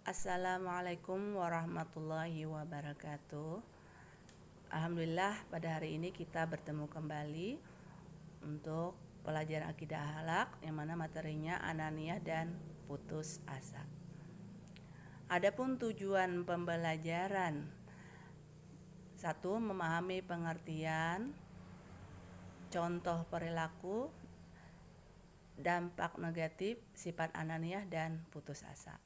Assalamualaikum warahmatullahi wabarakatuh. Alhamdulillah pada hari ini kita bertemu kembali untuk pelajaran akidah akhlak yang mana materinya ananiyah dan putus asa. Adapun tujuan pembelajaran: 1. Memahami pengertian, contoh perilaku, dampak negatif sifat ananiyah dan putus asa.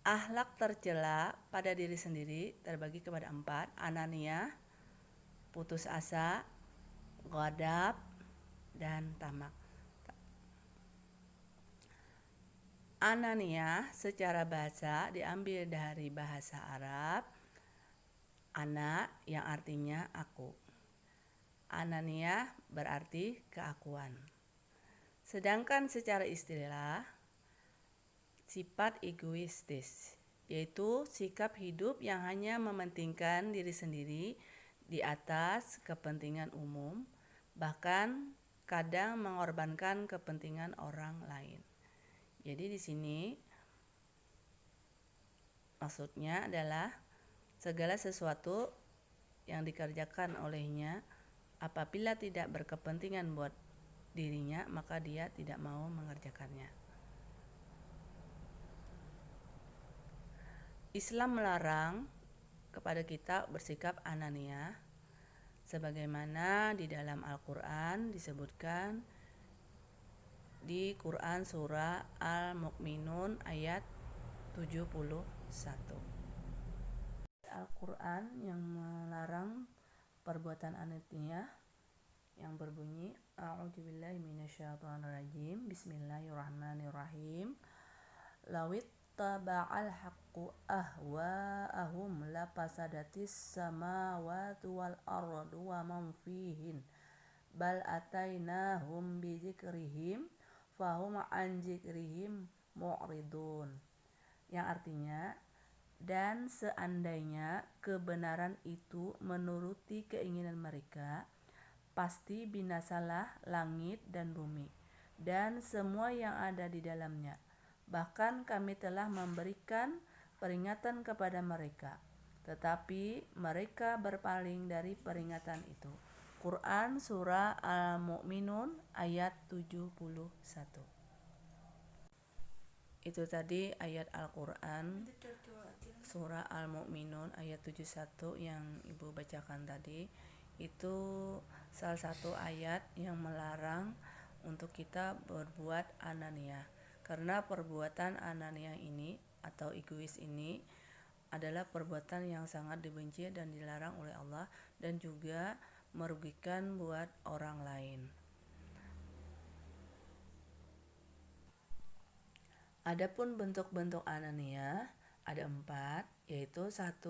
Akhlak tercela pada diri sendiri terbagi kepada 4: ananiyah, putus asa, ghadab, dan tamak. Ananiyah secara bahasa diambil dari bahasa Arab ana yang artinya aku. Ananiyah berarti keakuan. Sedangkan secara istilah sifat egoistis, yaitu sikap hidup yang hanya mementingkan diri sendiri di atas kepentingan umum, bahkan kadang mengorbankan kepentingan orang lain. Jadi di sini maksudnya adalah segala sesuatu yang dikerjakan olehnya apabila tidak berkepentingan buat dirinya, maka dia tidak mau mengerjakannya. Islam melarang kepada kita bersikap ananiyah sebagaimana di dalam Al-Qur'an disebutkan di Quran surah Al-Mu'minun ayat 71. Al-Quran yang melarang perbuatan ananiyah yang berbunyi A'udzubillahi minasyaitonirrajim. Bismillahirrahmanirrahim. Lawit taba'al haqqu ahwa'ahum lapasadatis samawati wal ardu wa man fihin bal atainahum bidzikrihim fahum an dzikrihim mu'ridun, yang artinya, dan seandainya kebenaran itu menuruti keinginan mereka, pasti binasalah langit dan bumi dan semua yang ada di dalamnya. Bahkan kami telah memberikan peringatan kepada mereka, tetapi mereka berpaling dari peringatan itu. Quran surah Al-Mu'minun ayat 71. Itu tadi ayat Al-Quran surah Al-Mu'minun ayat 71 yang Ibu bacakan tadi. Itu salah satu ayat yang melarang untuk kita berbuat ananiyah. Karena perbuatan ananiyah ini atau egois ini adalah perbuatan yang sangat dibenci dan dilarang oleh Allah dan juga merugikan buat orang lain. Adapun bentuk-bentuk ananiyah ada 4, yaitu 1.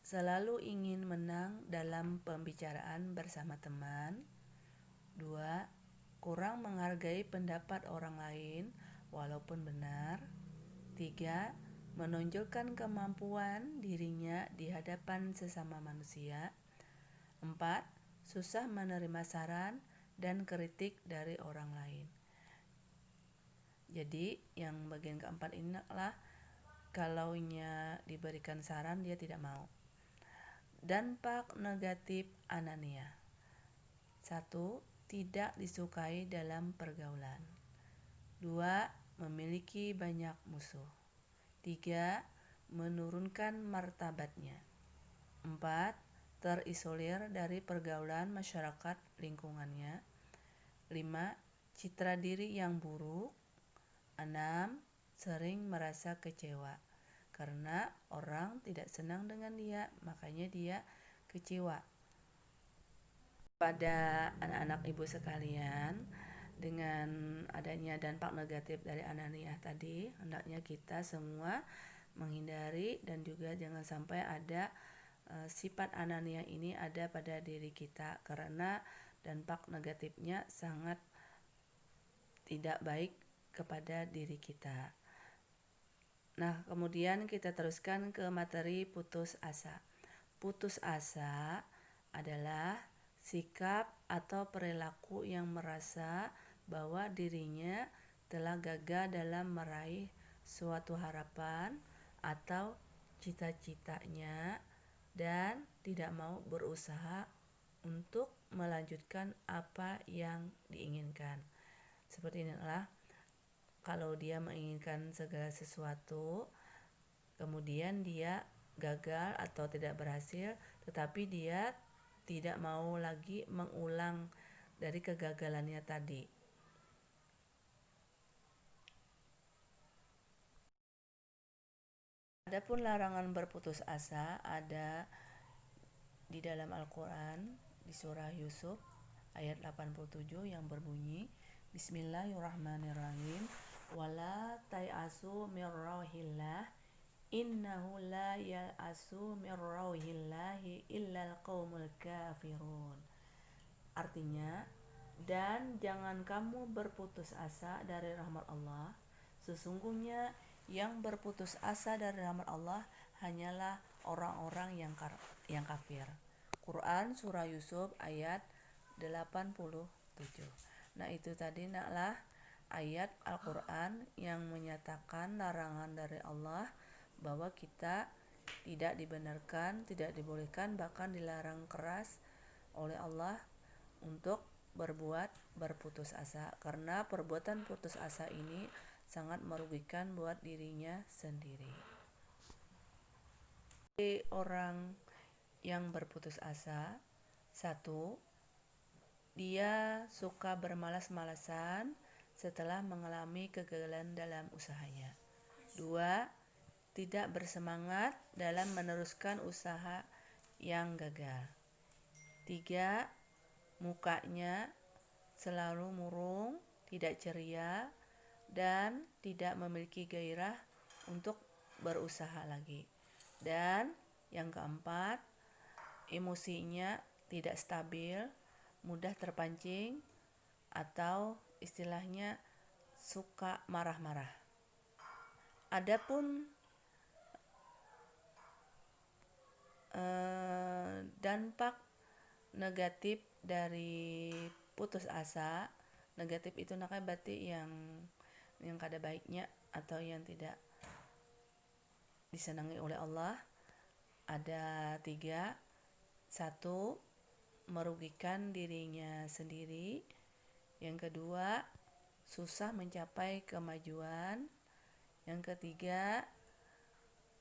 Selalu ingin menang dalam pembicaraan bersama teman. 2. Kurang menghargai pendapat orang lain walaupun benar. 3. Menonjolkan kemampuan dirinya di hadapan sesama manusia. 4. Susah menerima saran dan kritik dari orang lain. Jadi yang bagian keempat ini adalah kalaunya diberikan saran dia tidak mau. Dampak negatif ananiyah: 1. Tidak disukai dalam pergaulan. 2. Memiliki banyak musuh. 3. Menurunkan martabatnya. 4. Terisolir dari pergaulan masyarakat lingkungannya. 5. Citra diri yang buruk. 6. Sering merasa kecewa karena orang tidak senang dengan dia, makanya dia kecewa. Pada anak-anak ibu sekalian, dengan adanya dampak negatif dari ananiyah tadi, hendaknya kita semua menghindari dan juga jangan sampai ada sifat ananiyah ini ada pada diri kita, karena dampak negatifnya sangat tidak baik kepada diri kita. Nah, kemudian kita teruskan ke materi putus asa. Putus asa adalah sikap atau perilaku yang merasa bahwa dirinya telah gagal dalam meraih suatu harapan atau cita-citanya dan tidak mau berusaha untuk melanjutkan apa yang diinginkan. Seperti inilah, kalau dia menginginkan segala sesuatu, kemudian dia gagal atau tidak berhasil, tetapi dia tidak mau lagi mengulang dari kegagalannya tadi. Adapun larangan berputus asa ada di dalam Al-Quran di surah Yusuf ayat 87 yang berbunyi, Bismillahirrahmanirrahim, wala tai'asu mir rauhillah innahu la ya'asu mir rauhillahi illal qaumul kafirun. Artinya, dan jangan kamu berputus asa dari rahmat Allah, sesungguhnya yang berputus asa dari rahmat Allah hanyalah orang-orang yang kafir. Quran surah Yusuf ayat 87. Nah, itu tadi naklah ayat Al-Quran yang menyatakan larangan dari Allah bahwa kita tidak dibenarkan, tidak dibolehkan, bahkan dilarang keras oleh Allah untuk berputus asa, karena perbuatan putus asa ini sangat merugikan buat dirinya sendiri. Orang yang berputus asa, 1, dia suka bermalas-malasan setelah mengalami kegagalan dalam usahanya. 2, tidak bersemangat dalam meneruskan usaha yang gagal. 3, mukanya selalu murung, tidak ceria, dan tidak memiliki gairah untuk berusaha lagi. Dan yang keempat, emosinya tidak stabil, mudah terpancing, atau istilahnya suka marah-marah. Adapun dampak negatif dari putus asa, negatif itu nakanya berarti yang kada baiknya atau yang tidak disenangi oleh Allah, ada 3. 1, merugikan dirinya sendiri. Yang kedua, susah mencapai kemajuan. Yang ketiga,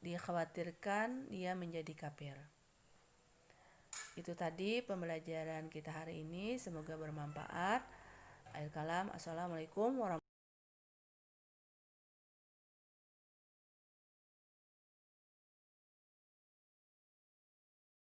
dikhawatirkan dia menjadi kafir. Itu tadi pembelajaran kita hari ini, semoga bermanfaat. Akhir kalam, assalamualaikum warahmatullahi wabarakatuh.